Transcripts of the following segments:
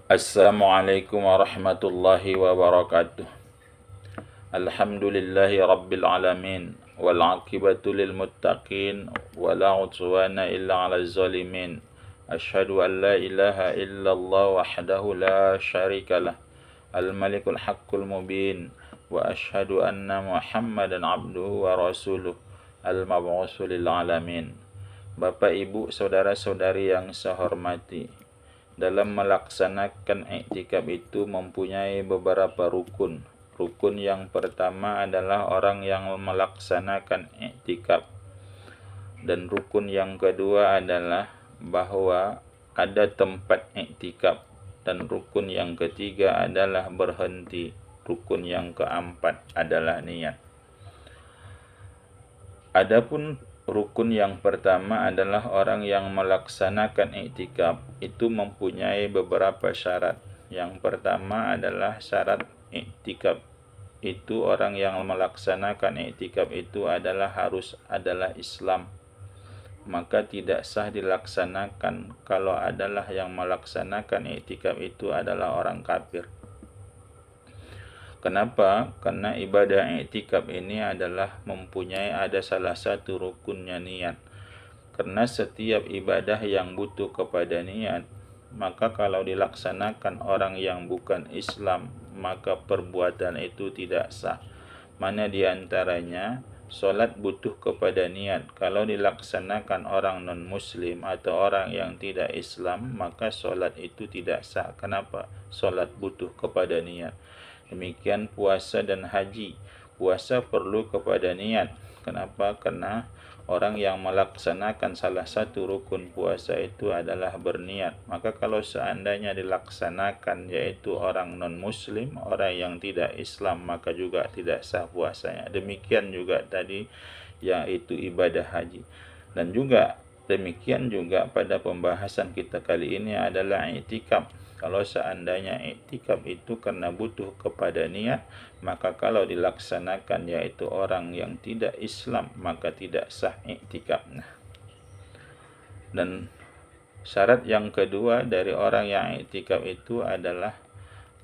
Assalamualaikum warahmatullahi wabarakatuh. Alhamdulillahi rabbil alamin. Wal aqibatu lil muttaqin wa la udwana illa 'alal zalimin. Asyhadu an la ilaha illallah wahdahu la syarikalah. Al malikul haqqul mubin wa asyhadu anna Muhammadan abduhu wa rasuluh al mab'utsu lil alamin. Bapak, Ibu, saudara-saudari yang saya hormati, dalam melaksanakan iktikaf itu mempunyai beberapa rukun. Rukun yang pertama adalah orang yang melaksanakan iktikaf. Dan rukun yang kedua adalah bahwa ada tempat iktikaf. Dan rukun yang ketiga adalah berhenti. Rukun yang keempat adalah niat. Adapun rukun yang pertama adalah orang yang melaksanakan iktikaf itu mempunyai beberapa syarat. Yang pertama adalah syarat iktikaf itu orang yang melaksanakan iktikaf itu adalah Islam. Maka tidak sah dilaksanakan kalau adalah yang melaksanakan iktikaf itu adalah orang kafir. Kenapa? Karena ibadah iktikaf ini adalah ada salah satu rukunnya niat. Karena setiap ibadah yang butuh kepada niat, maka kalau dilaksanakan orang yang bukan Islam, maka perbuatan itu tidak sah. Mana diantaranya, solat butuh kepada niat. Kalau dilaksanakan orang non-muslim atau orang yang tidak Islam, maka solat itu tidak sah. Kenapa? Solat butuh kepada niat. Demikian puasa dan haji. Puasa perlu kepada niat. Kenapa? Karena orang yang melaksanakan salah satu rukun puasa itu adalah berniat. Maka kalau seandainya dilaksanakan yaitu orang non-muslim, orang yang tidak Islam, maka juga tidak sah puasanya. Demikian juga tadi yaitu ibadah haji. Dan juga demikian juga pada pembahasan kita kali ini adalah iktikaf. Kalau seandainya iktikaf itu karena butuh kepada niat, maka kalau dilaksanakan yaitu orang yang tidak Islam, maka tidak sah iktikafnya. Dan syarat yang kedua dari orang yang iktikaf itu adalah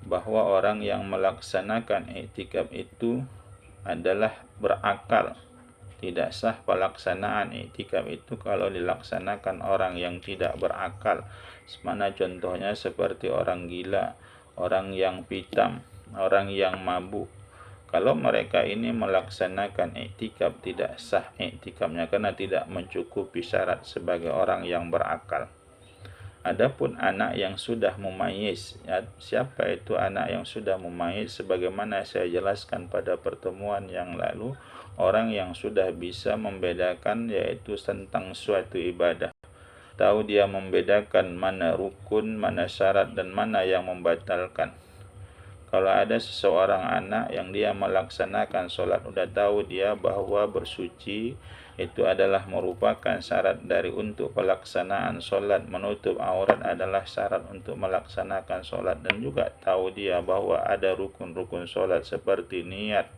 bahwa orang yang melaksanakan iktikaf itu adalah berakal. Tidak sah pelaksanaan iktikaf itu kalau dilaksanakan orang yang tidak berakal. Mana contohnya seperti orang gila, orang yang pitam, orang yang mabuk. Kalau mereka ini melaksanakan iktikaf, tidak sah iktikafnya karena tidak mencukupi syarat sebagai orang yang berakal. Adapun anak yang sudah mumayyiz, siapa itu anak yang sudah mumayyiz? Sebagaimana saya jelaskan pada pertemuan yang lalu, orang yang sudah bisa membedakan yaitu tentang suatu ibadah. Tahu dia membedakan mana rukun, mana syarat, dan mana yang membatalkan. Kalau ada seseorang anak yang dia melaksanakan sholat, udah tahu dia bahwa bersuci itu adalah merupakan syarat dari untuk pelaksanaan sholat. Menutup aurat adalah syarat untuk melaksanakan sholat. Dan juga tahu dia bahwa ada rukun-rukun sholat seperti niat,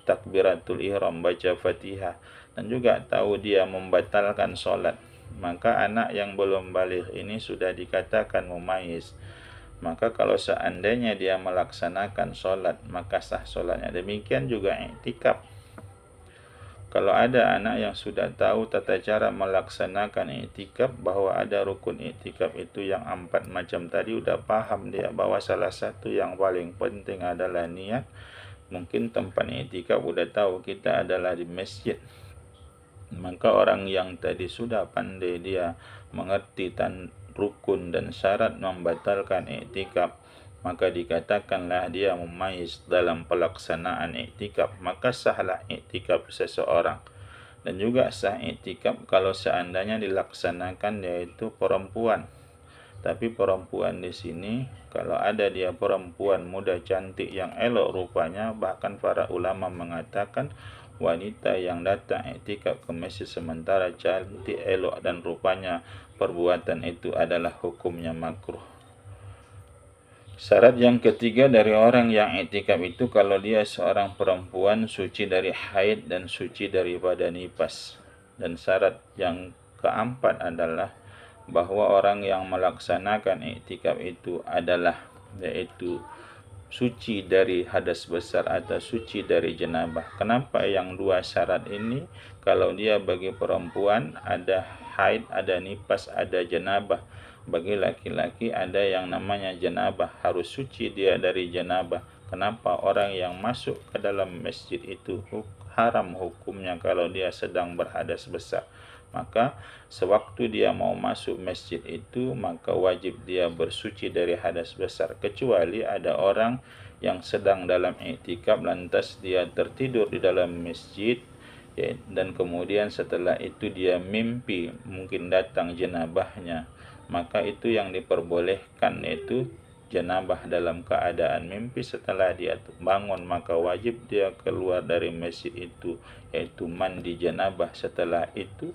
takbiratul ihram, baca fatihah. Dan juga tahu dia membatalkan sholat. Maka anak yang belum baligh ini sudah dikatakan mumayyiz. Maka kalau seandainya dia melaksanakan sholat, maka sah sholatnya. Demikian juga iktikaf. Kalau ada anak yang sudah tahu tata cara melaksanakan iktikaf, bahwa ada rukun iktikaf itu yang 4 macam tadi, udah paham dia bahwa salah satu yang paling penting adalah niat. Mungkin tempat iktikaf udah tahu kita adalah di masjid. Maka orang yang tadi sudah pandai, dia mengerti rukun dan syarat membatalkan iktikaf, maka dikatakanlah dia mumayyiz dalam pelaksanaan iktikaf. Maka sahlah iktikaf seseorang. Dan juga sah iktikaf kalau seandainya dilaksanakan yaitu perempuan. Tapi perempuan di sini, kalau ada dia perempuan muda cantik yang elok rupanya, bahkan para ulama mengatakan wanita yang datang iktikaf ke masjid sementara cantik, elok dan rupanya, perbuatan itu adalah hukumnya makruh. Syarat yang ketiga dari orang yang iktikaf itu kalau dia seorang perempuan suci dari haid dan suci daripada nifas. Dan syarat yang keempat adalah bahwa orang yang melaksanakan iktikaf itu adalah yaitu suci dari hadas besar atau suci dari jenabah. Kenapa yang dua syarat ini? Kalau dia bagi perempuan ada haid, ada nifas, ada jenabah. Bagi laki-laki ada yang namanya jenabah, harus suci dia dari jenabah. Kenapa orang yang masuk ke dalam masjid itu haram hukumnya kalau dia sedang berhadas besar? Maka sewaktu dia mau masuk masjid itu, maka wajib dia bersuci dari hadas besar. Kecuali ada orang yang sedang dalam iktikaf lantas dia tertidur di dalam masjid, ya, dan kemudian setelah itu dia mimpi mungkin datang jenabahnya, maka itu yang diperbolehkan, yaitu jenabah dalam keadaan mimpi. Setelah dia bangun maka wajib dia keluar dari masjid itu, yaitu mandi jenabah. Setelah itu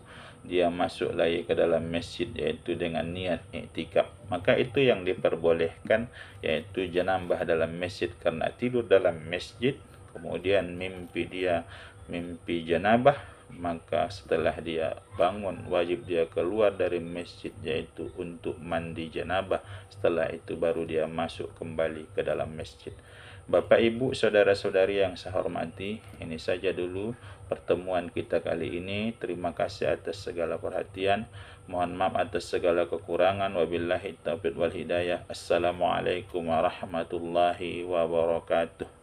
dia masuk lagi ke dalam masjid, yaitu dengan niat iktikaf. Maka itu yang diperbolehkan, yaitu jenabah dalam masjid karena tidur dalam masjid, kemudian mimpi jenabah, maka setelah dia bangun wajib dia keluar dari masjid, yaitu untuk mandi jenabah. Setelah itu baru dia masuk kembali ke dalam masjid. Bapak, Ibu, saudara-saudari yang saya hormati, ini saja dulu pertemuan kita kali ini. Terima kasih atas segala perhatian. Mohon maaf atas segala kekurangan. Wabillahi taufiq wal hidayah. Assalamualaikum warahmatullahi wabarakatuh.